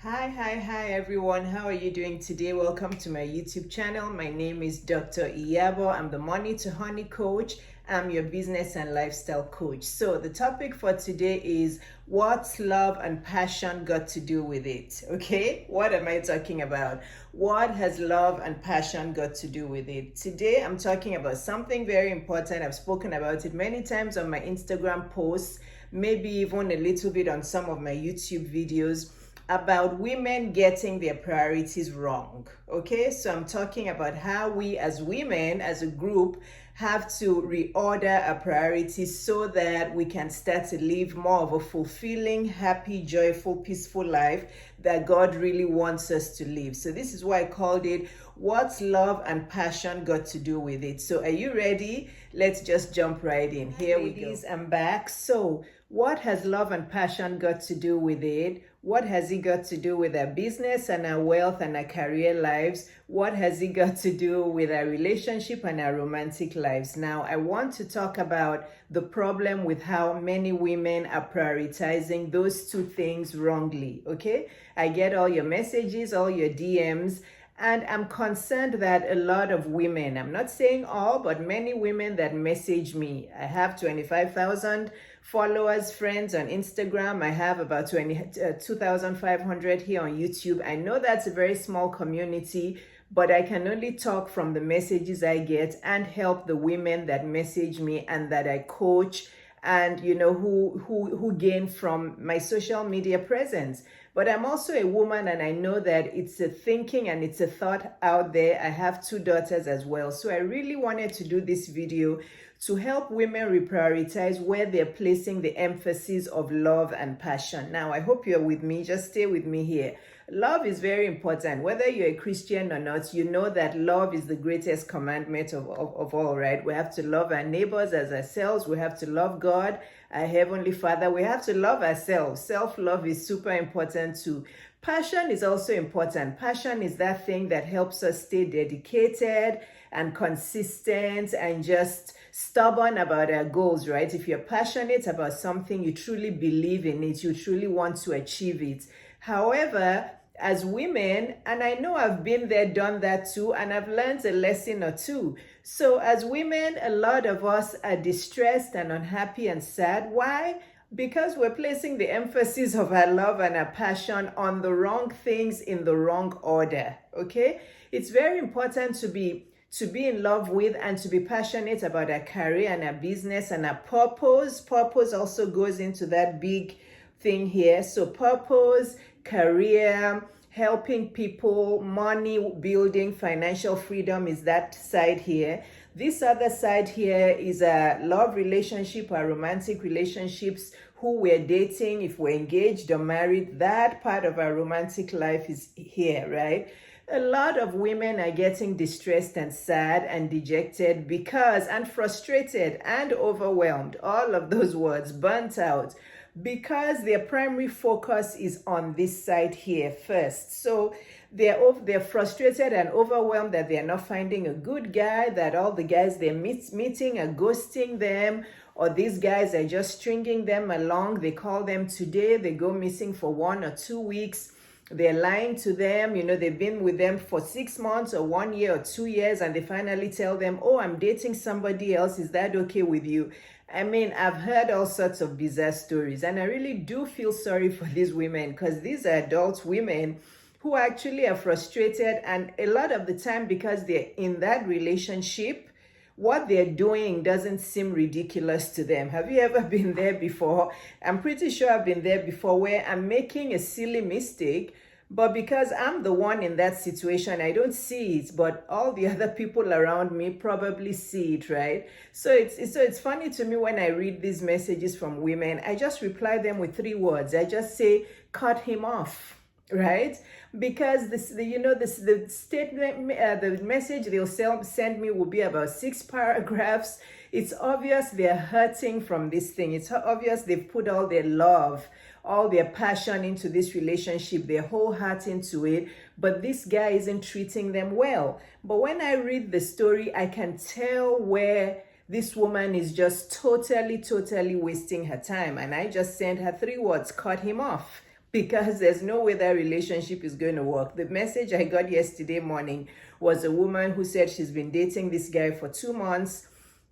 Hi everyone. How are you doing today? Welcome to my YouTube channel. My name is Dr. Iyabo. I'm the Money to Honey coach. I'm your business and lifestyle coach. So the topic for today is what's love and passion got to do with it? Okay? What am I talking about? What has love and passion got to do with it? Today I'm talking about something very important. I've spoken about it many times on my Instagram posts, maybe even a little bit on some of my YouTube videos about women getting their priorities wrong. Okay, so I'm talking about how we as women, as a group, have to reorder our priorities so that we can start to live more of a fulfilling, happy, joyful, peaceful life that God really wants us to live. So this is why I called it What's Love and Passion Got to Do with It? So are you ready? Let's just jump right in. Here we go. Ladies, I'm back. So what has love and passion got to do with it? What has it got to do with our business and our wealth and our career lives? What has it got to do with our relationship and our romantic lives? Now, I want to talk about the problem with how many women are prioritizing those two things wrongly, okay? I get all your messages, all your DMs, and I'm concerned that a lot of women, I'm not saying all, but many women that message me, I have 25,000 followers, friends on Instagram. I have about 2,500 here on YouTube. I know that's a very small community, but I can only talk from the messages I get and help the women that message me and that I coach and who gain from my social media presence. But I'm also a woman, and I know that it's a thinking and it's a thought out there. I have two daughters as well. So I really wanted to do this video to help women reprioritize where they're placing the emphasis of love and passion. Now, I hope you're with me. Just stay with me here. Love is very important. Whether you're a Christian or not, you know that love is the greatest commandment of all, right? We have to love our neighbors as ourselves. We have to love God, our Heavenly Father. We have to love ourselves. Self-love is super important too. Passion is also important. Passion is that thing that helps us stay dedicated and consistent and just stubborn about our goals, right? If you're passionate about something, you truly believe in it, you truly want to achieve it. However, as women, and I know I've been there, done that too, and I've learned a lesson or two. So as women, a lot of us are distressed and unhappy and sad. Why? Because we're placing the emphasis of our love and our passion on the wrong things in the wrong order, okay? It's very important to be in love with and to be passionate about our career and our business and our purpose. Purpose also goes into that big thing here. So purpose, career, helping people, money, building, financial freedom is that side here. This other side here is a love relationship or romantic relationships, who we're dating, if we're engaged or married. That part of our romantic life is here, right? A lot of women are getting distressed and sad and dejected because, and frustrated and overwhelmed, all of those words, burnt out, because their primary focus is on this side here first. So they're frustrated and overwhelmed that they're not finding a good guy, that all the guys they're meeting are ghosting them, or these guys are just stringing them along. They call them today, they go missing for 1 or 2 weeks. They're lying to them, they've been with them for 6 months or 1 year or 2 years, and they finally tell them, oh, I'm dating somebody else. Is that okay with you? I mean, I've heard all sorts of bizarre stories, and I really do feel sorry for these women, because these are adult women who actually are frustrated, and a lot of the time, because they're in that relationship, what they're doing doesn't seem ridiculous to them. Have you ever been there before? I'm pretty sure I've been there before, where I'm making a silly mistake, but because I'm the one in that situation, I don't see it, but all the other people around me probably see it, right? So it's funny to me when I read these messages from women. I just reply them with 3 words. I just say, cut him off. Right? Because the statement, the message they'll send me will be about 6 paragraphs. It's obvious they're hurting from this thing. It's obvious they've put all their love, all their passion into this relationship, their whole heart into it, but this guy isn't treating them well. But when I read the story, I can tell where this woman is just totally wasting her time. And I just sent her 3 words, cut him off. because there's no way that relationship is going to work. The message I got yesterday morning was a woman who said she's been dating this guy for 2 months.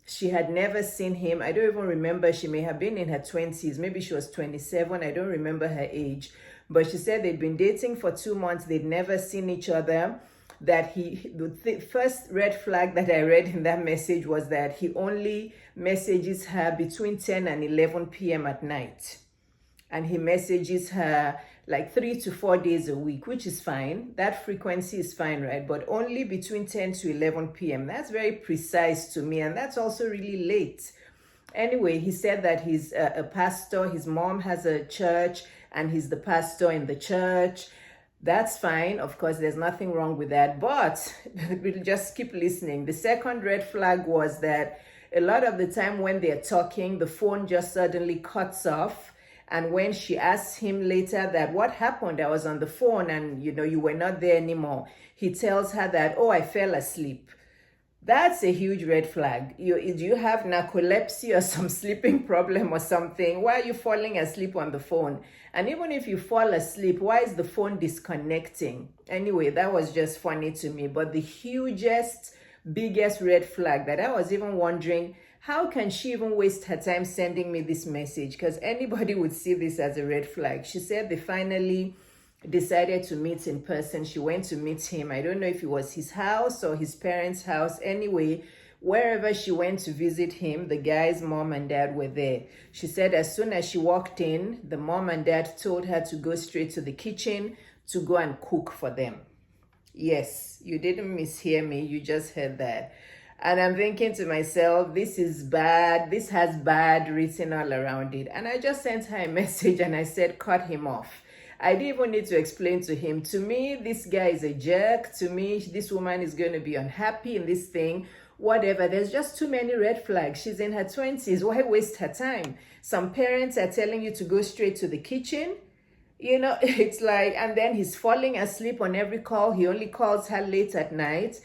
She had never seen him. I don't even remember. She may have been in her 20s. Maybe she was 27. I don't remember her age. But she said they'd been dating for 2 months. They'd never seen each other. That the first red flag that I read in that message was that he only messages her between 10 and 11 p.m. at night. And he messages her like 3 to 4 days a week, which is fine. That frequency is fine, right? But only between 10 to 11 p.m. That's very precise to me, and that's also really late. Anyway, he said that he's a pastor. His mom has a church, and he's the pastor in the church. That's fine. Of course, there's nothing wrong with that. But we'll just keep listening. The second red flag was that a lot of the time when they're talking, the phone just suddenly cuts off. And when she asks him later that what happened, I was on the phone and you were not there anymore, he tells her that, oh, I fell asleep. That's a huge red flag. Do you have narcolepsy or some sleeping problem or something? Why are you falling asleep on the phone? And even if you fall asleep, why is the phone disconnecting? Anyway, that was just funny to me. But the biggest red flag that I was even wondering, how can she even waste her time sending me this message? Because anybody would see this as a red flag. She said they finally decided to meet in person. She went to meet him. I don't know if it was his house or his parents' house. Anyway, wherever she went to visit him, the guy's mom and dad were there. She said as soon as she walked in, the mom and dad told her to go straight to the kitchen to go and cook for them. Yes, you didn't mishear me. You just heard that. And I'm thinking to myself, this is bad. This has bad written all around it. And I just sent her a message and I said, cut him off. I didn't even need to explain to him. To me, this guy is a jerk. To me, this woman is going to be unhappy in this thing. Whatever. There's just too many red flags. She's in her 20s. Why waste her time? Some parents are telling you to go straight to the kitchen. It's like, and then he's falling asleep on every call. He only calls her late at night.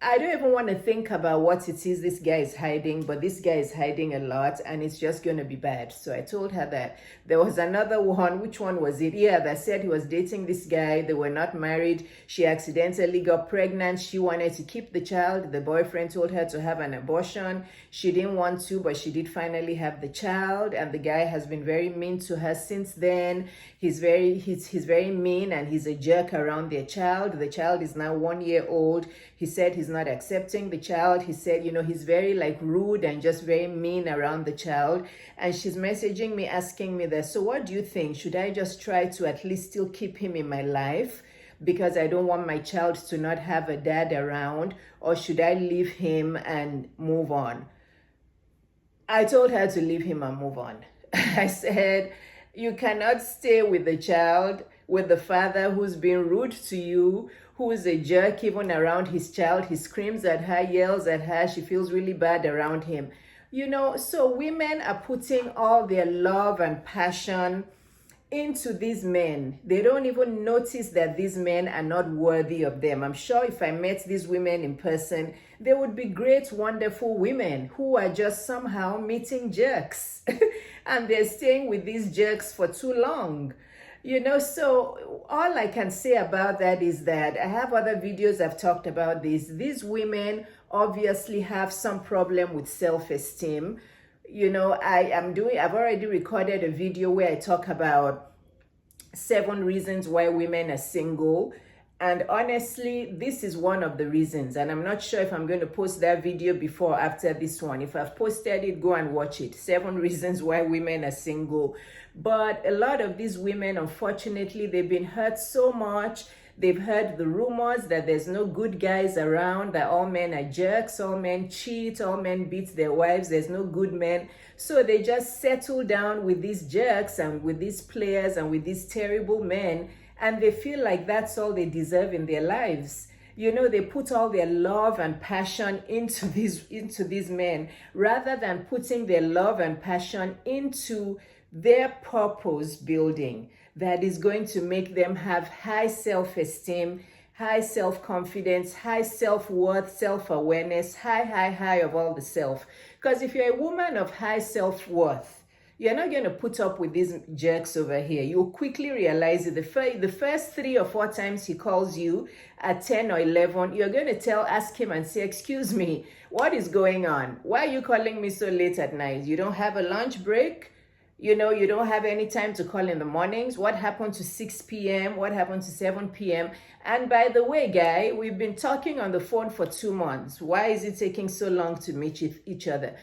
I don't even want to think about what it is this guy is hiding, but this guy is hiding a lot and it's just going to be bad. So I told her that. There was another one. Which one was it? Yeah, that said he was dating this guy. They were not married. She accidentally got pregnant. She wanted to keep the child. The boyfriend told her to have an abortion. She didn't want to, but she did finally have the child. And the guy has been very mean to her since then. He's very mean and he's a jerk around their child. The child is now 1 year old. He said he's not accepting the child. He said, he's very rude and just very mean around the child. And she's messaging me, asking me that, so what do you think? Should I just try to at least still keep him in my life because I don't want my child to not have a dad around, or should I leave him and move on? I told her to leave him and move on. I said, you cannot stay with the child, with the father who's been rude to you, who is a jerk even around his child. He screams at her, yells at her. She feels really bad around him. So women are putting all their love and passion into these men. They don't even notice that these men are not worthy of them. I'm sure if I met these women in person, they would be great, wonderful women who are just somehow meeting jerks. And they're staying with these jerks for too long. So all I can say about that is that I have other videos I've talked about this. These women obviously have some problem with self-esteem. I've already recorded a video where I talk about 7 reasons why women are single. And honestly, this is one of the reasons. And I'm not sure if I'm going to post that video before or after this one. If I've posted it, go and watch it. 7 reasons why women are single. But a lot of these women, unfortunately, they've been hurt so much. They've heard the rumors that there's no good guys around, that all men are jerks, all men cheat, all men beat their wives, there's no good men. So they just settle down with these jerks and with these players and with these terrible men, and they feel like that's all they deserve in their lives. They put all their love and passion into these men, rather than putting their love and passion into their purpose building that is going to make them have high self-esteem, high self-confidence, high self-worth, self-awareness, high of all the self. Because if you're a woman of high self-worth, you're not going to put up with these jerks over here. You'll quickly realize it. The first 3 or 4 times he calls you at 10 or 11, you're going to ask him and say, excuse me, what is going on? Why are you calling me so late at night? You don't have a lunch break? You don't have any time to call in the mornings. What happened to 6 p.m.? What happened to 7 p.m.? And by the way, guy, we've been talking on the phone for 2 months. Why is it taking so long to meet each other?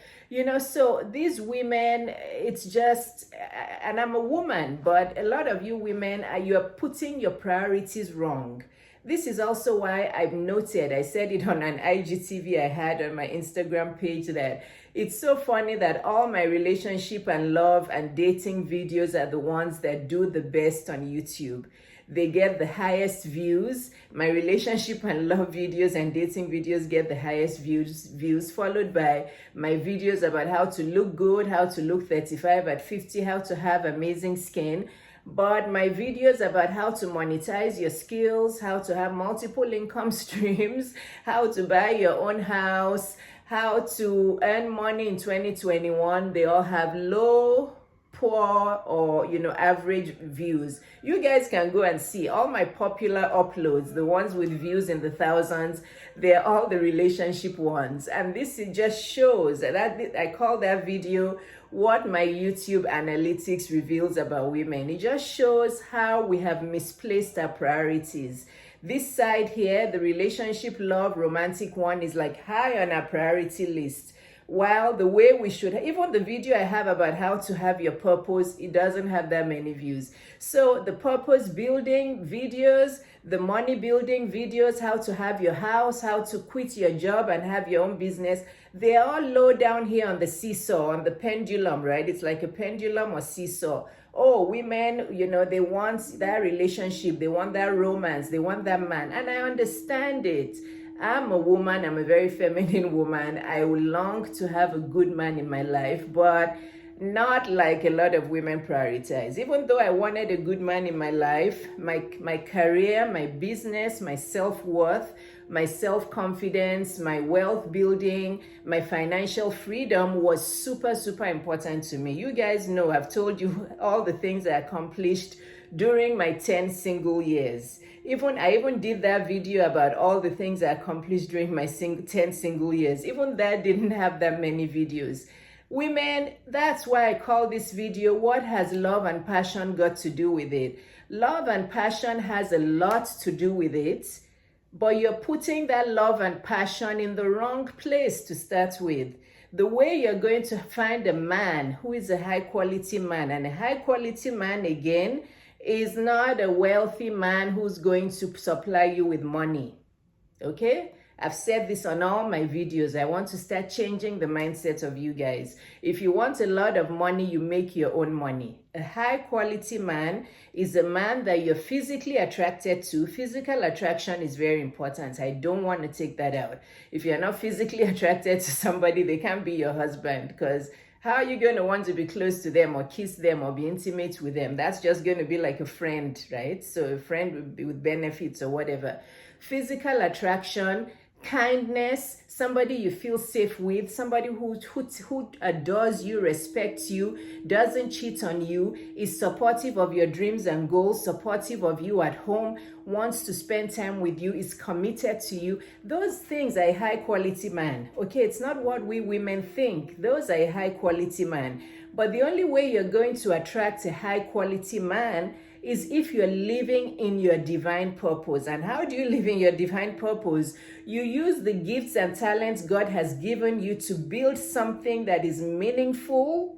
So these women, it's just, and I'm a woman, but a lot of you women, you're putting your priorities wrong. This is also why I've noted, I said it on an IGTV I had on my Instagram page, that it's so funny that all my relationship and love and dating videos are the ones that do the best on YouTube. They get the highest views. My relationship and love videos and dating videos get the highest views, followed by my videos about how to look good, how to look 35 at 50, how to have amazing skin. But my videos about how to monetize your skills, how to have multiple income streams, how to buy your own house, how to earn money in 2021, they all have low, poor, or average views. You guys can go and see all my popular uploads, the ones with views in the thousands. They're all the relationship ones, and this just shows that I call that video what my YouTube analytics reveals about women. It just shows how we have misplaced our priorities. This side here, the relationship, love, romantic one, is like high on our priority list. While the way we should, even the video I have about how to have your purpose, it doesn't have that many views. So the purpose building videos, the money building videos, how to have your house, how to quit your job and have your own business, they're all low down here on the seesaw, on the pendulum, right? It's like a pendulum or seesaw. Oh, women, they want that relationship, they want that romance, they want that man. And I understand it. I'm a woman, I'm a very feminine woman. I would long to have a good man in my life, but not like a lot of women prioritize. Even though I wanted a good man in my life, my career, my business, my self-worth, my self-confidence, my wealth building, my financial freedom was super, super important to me. You guys know, I've told you all the things I accomplished during my 10 single years. I even did that video about all the things I accomplished during my 10 single years. Even that didn't have that many videos. Women, that's why I call this video, what has love and passion got to do with it? Love and passion has a lot to do with it, but you're putting that love and passion in the wrong place to start with. The way you're going to find a man who is a high quality man, and a high quality man, again, is not a wealthy man who's going to supply you with money. Okay? I've said this on all my videos. I want to start changing the mindset of you guys. If you want a lot of money, you make your own money. A high quality man is a man that you're physically attracted to. Physical attraction is very important. I don't want to take that out. If you're not physically attracted to somebody, they can't be your husband, because how are you going to want to be close to them or kiss them or be intimate with them? That's just going to be like a friend, right? So a friend with benefits or whatever. Physical attraction, kindness, somebody you feel safe with, somebody who adores you, respects you, doesn't cheat on you, is supportive of your dreams and goals, supportive of you at home, wants to spend time with you, is committed to you. Those things are a high quality man. Okay, it's not what we women think. Those are a high quality man. But the only way you're going to attract a high quality man is if you're living in your divine purpose. And how do you live in your divine purpose? You use the gifts and talents God has given you to build something that is meaningful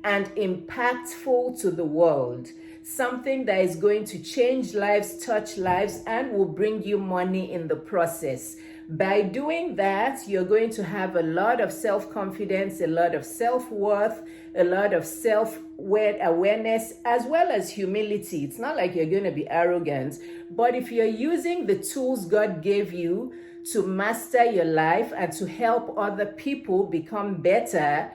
and impactful to the world. Something that is going to change lives, touch lives, and will bring you money in the process. By doing that, you're going to have a lot of self-confidence, a lot of self-worth, a lot of self-awareness, as well as humility. It's not like you're going to be arrogant, but if you're using the tools God gave you to master your life and to help other people become better,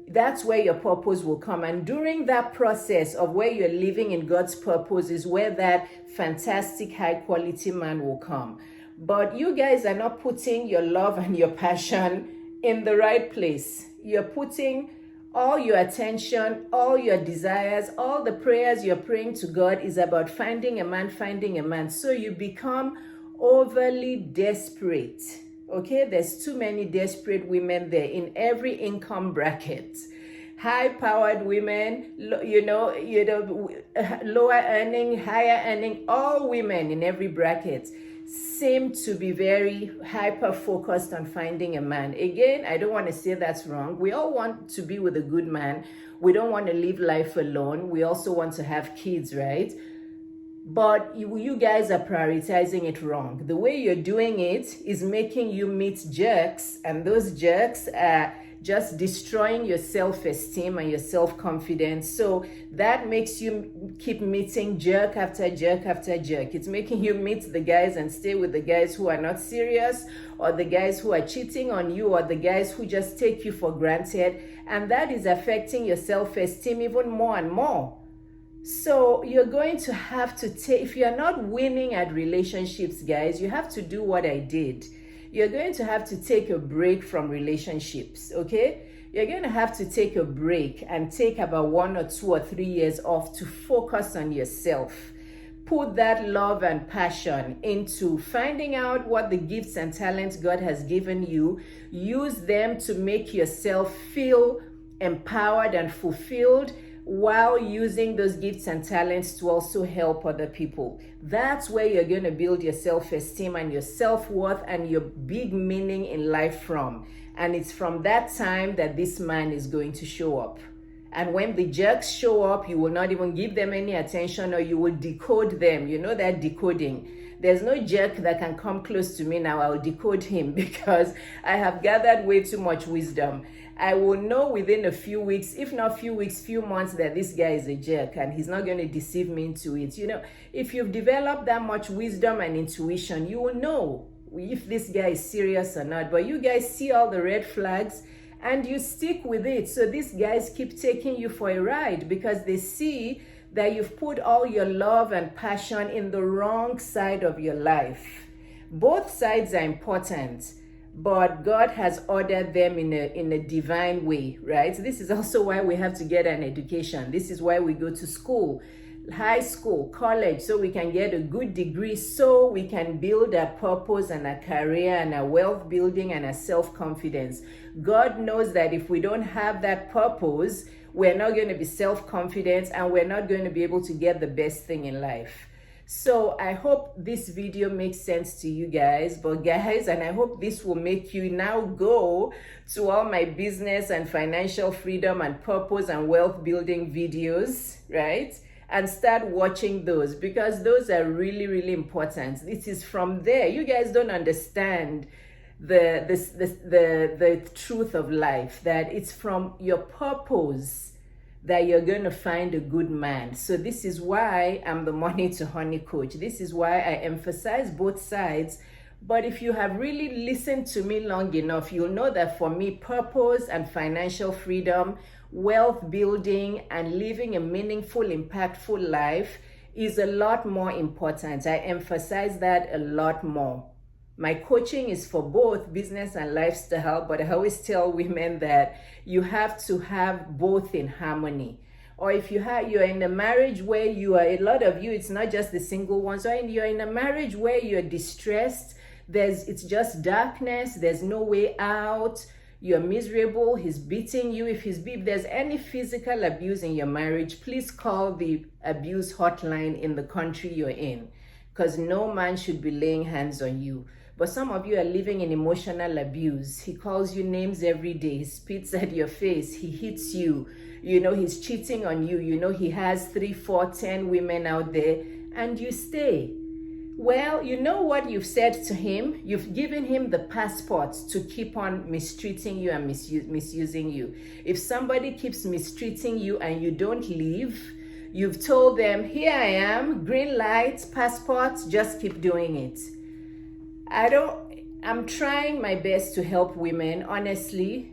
that's where your purpose will come. And during that process of where you're living in God's purpose is where that fantastic high quality man will come. But you guys are not putting your love and your passion in the right place. You're putting All your attention, all your desires, all the prayers you're praying to God is about finding a man, finding a man. So you become overly desperate. Okay, there's too many desperate women there in every income bracket. High-powered women, lower earning, higher earning, all women in every bracket seem to be very hyper-focused on finding a man. Again, I don't want to say that's wrong. We all want to be with a good man. We don't want to live life alone. We also want to have kids, right? But you guys are prioritizing it wrong. The way you're doing it is making you meet jerks, and those jerks are just destroying your self-esteem and your self-confidence. So that makes you keep meeting jerk after jerk after jerk. It's making you meet the guys and stay with the guys who are not serious, or the guys who are cheating on you, or the guys who just take you for granted. And that is affecting your self-esteem even more and more. So you're going to have to take, if you're not winning at relationships, guys, you have to do what I did. You're going to have to take a break from relationships, okay? You're going to have to take a break and take about 1 or 2 or 3 years off to focus on yourself. Put that love and passion into finding out what the gifts and talents God has given you. Use them to make yourself feel empowered and fulfilled, while using those gifts and talents to also help other people. That's where you're going to build your self-esteem and your self-worth and your big meaning in life from. And it's from that time that this man is going to show up. And when the jerks show up, you will not even give them any attention, or you will decode them. You know that decoding. There's no jerk that can come close to me now. I'll decode him because I have gathered way too much wisdom. I will know within a few weeks, if not few weeks, few months, that this guy is a jerk and he's not going to deceive me into it. You know, if you've developed that much wisdom and intuition, you will know if this guy is serious or not. But you guys see all the red flags and you stick with it. So these guys keep taking you for a ride because they see that you've put all your love and passion in the wrong side of your life. Both sides are important, but God has ordered them in a divine way, right? This is also why we have to get an education. This is why we go to school, high school, college, so we can get a good degree, so we can build a purpose and a career and a wealth building and a self-confidence. God knows that if we don't have that purpose, we're not going to be self-confident and we're not going to be able to get the best thing in life. So I hope this video makes sense to you guys, and I hope this will make you now go to all my business and financial freedom and purpose and wealth building videos, right? And start watching those, because those are really, really important. This is from there. You guys don't understand the truth of life, that it's from your purpose that you're going to find a good man. So this is why I'm the Money to Honey coach. This is why I emphasize both sides. But if you have really listened to me long enough, you'll know that for me, purpose and financial freedom, wealth building, and living a meaningful, impactful life is a lot more important. I emphasize that a lot more. My coaching is for both business and lifestyle, but I always tell women that you have to have both in harmony. Or if you're in a marriage where a lot of you, it's not just the single ones, or you're in a marriage where you're distressed, it's just darkness, there's no way out, you're miserable, he's beating you. If there's any physical abuse in your marriage, please call the abuse hotline in the country you're in, because no man should be laying hands on you. But some of you are living in emotional abuse. He calls you names every day. He spits at your face. He hits you. You know, he's cheating on you. You know, he has 3, 4, 10 women out there, and you stay. Well, you know what you've said to him? You've given him the passport to keep on mistreating you and misusing you. If somebody keeps mistreating you and you don't leave, you've told them, here I am, green light, passport, just keep doing it. I'm trying my best to help women. Honestly,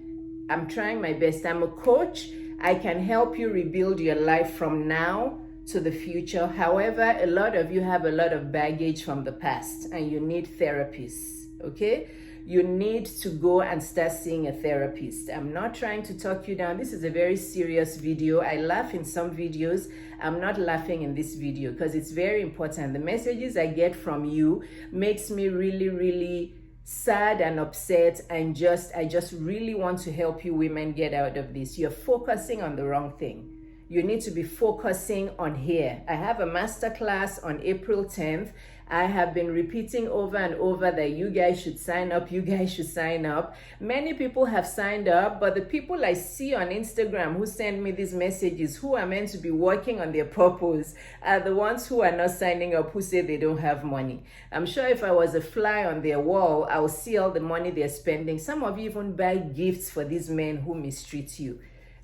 I'm trying my best. I'm a coach. I can help you rebuild your life from now to the future. However, a lot of you have a lot of baggage from the past and you need therapists, okay? You need to go and start seeing a therapist. I'm not trying to talk you down. This is a very serious video. I laugh in some videos. I'm not laughing in this video because it's very important. The messages I get from you makes me really, really sad and upset, and I just really want to help you women get out of this. You're focusing on the wrong thing. You need to be focusing on here. I have a masterclass on April 10th. I have been repeating over and over that you guys should sign up. You guys should sign up. Many people have signed up, but the people I see on Instagram who send me these messages, who are meant to be working on their purpose, are the ones who are not signing up, who say they don't have money. I'm sure if I was a fly on their wall, I will see all the money they're spending. Some of you even buy gifts for these men who mistreat you.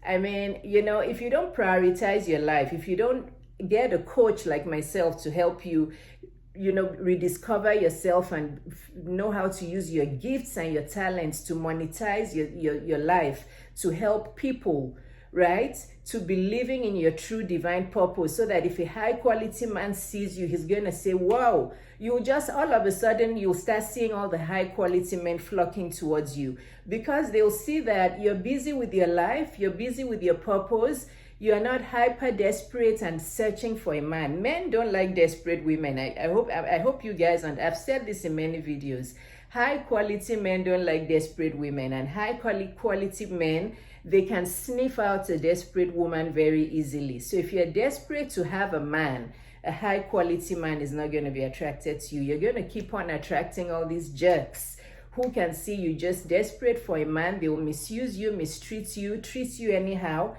I mean, you know, if you don't prioritize your life, if you don't get a coach like myself to help you, you know, rediscover yourself and know how to use your gifts and your talents to monetize your life, to help people, right? To be living in your true divine purpose, so that if a high quality man sees you, he's going to say, wow, you'll just all of a sudden, you'll start seeing all the high quality men flocking towards you, because they'll see that you're busy with your life, you're busy with your purpose. You are not hyper desperate and searching for a man. Men don't like desperate women. I hope you guys, and I've said this in many videos, high quality men don't like desperate women, and high quality men, they can sniff out a desperate woman very easily. So if you're desperate to have a man, a high quality man is not going to be attracted to you. You're going to keep on attracting all these jerks who can see you just desperate for a man. They will misuse you, mistreat you, treat you anyhow,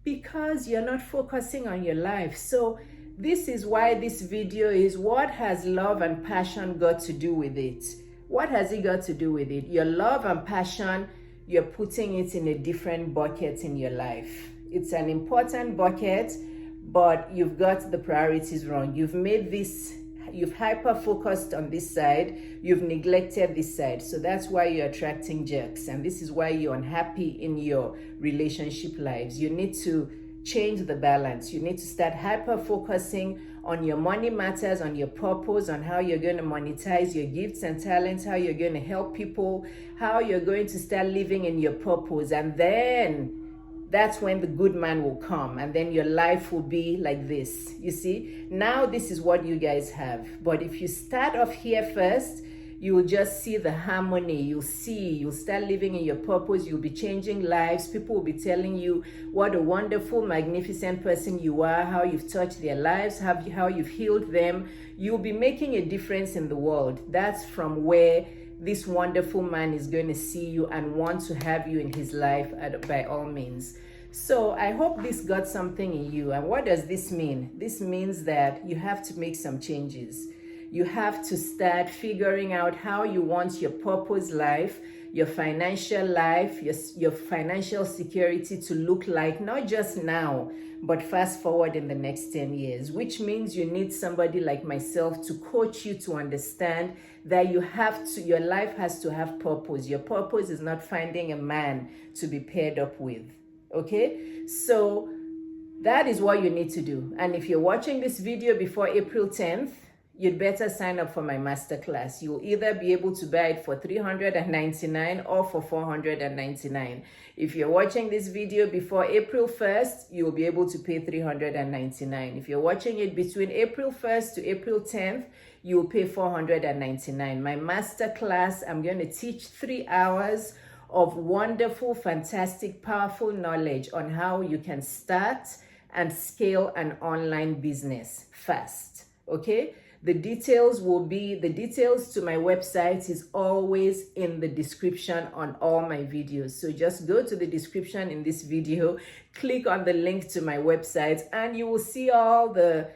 because you're not focusing on your life. So this is why this video is, what has love and passion got to do with it? What has it got to do with it? Your love and passion, you're putting it in a different bucket in your life. It's an important bucket, but you've got the priorities wrong. You've made this, you've hyper focused on this side, you've neglected this side. So that's why you're attracting jerks, and this is why you're unhappy in your relationship lives. You need to change the balance. You need to start hyper focusing on your money matters, on your purpose, on how you're going to monetize your gifts and talents, how you're going to help people, how you're going to start living in your purpose. And then that's when the good man will come, and then your life will be like this. You see, now this is what you guys have. But if you start off here first, you will just see the harmony. You'll start living in your purpose. You'll be changing lives. People will be telling you what a wonderful, magnificent person you are, how you've touched their lives, how you've healed them. You'll be making a difference in the world. That's from where this wonderful man is going to see you and want to have you in his life by all means. So I hope this got something in you. And what does this mean? This means that you have to make some changes. You have to start figuring out how you want your purpose life, your financial life, your financial security to look like, not just now, but fast forward in the next 10 years, which means you need somebody like myself to coach you to understand that your life has to have purpose. Your purpose is not finding a man to be paired up with. Okay? So that is what you need to do. And if you're watching this video before April 10th, you'd better sign up for my masterclass. You'll either be able to buy it for $399 or for $499. If you're watching this video before April 1st, you'll be able to pay $399. If you're watching it between April 1st to April 10th, you'll pay $499. My masterclass, I'm going to teach 3 hours of wonderful, fantastic, powerful knowledge on how you can start and scale an online business fast. Okay? The details to my website is always in the description on all my videos. So just go to the description in this video, click on the link to my website, and you will see all the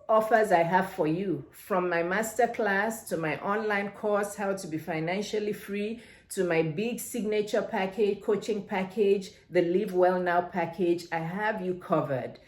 offers I have for you, from my masterclass to my online course, How to Be Financially Free, to my big signature package, coaching package, the Live Well Now package. I have you covered.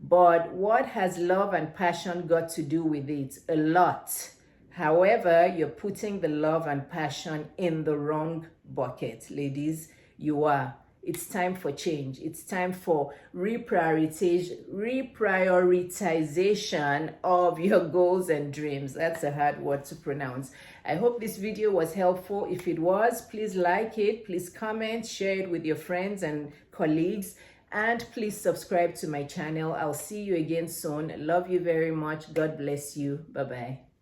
But what has love and passion got to do with it? A lot. However, you're putting the love and passion in the wrong bucket, ladies. You are. it's time for change. It's time for reprioritization of your goals and dreams. That's a hard word to pronounce. I hope this video was helpful. If it was, please like it, please comment, share it with your friends and colleagues, and please subscribe to my channel. I'll see you again soon. Love you very much. God bless you. Bye-bye.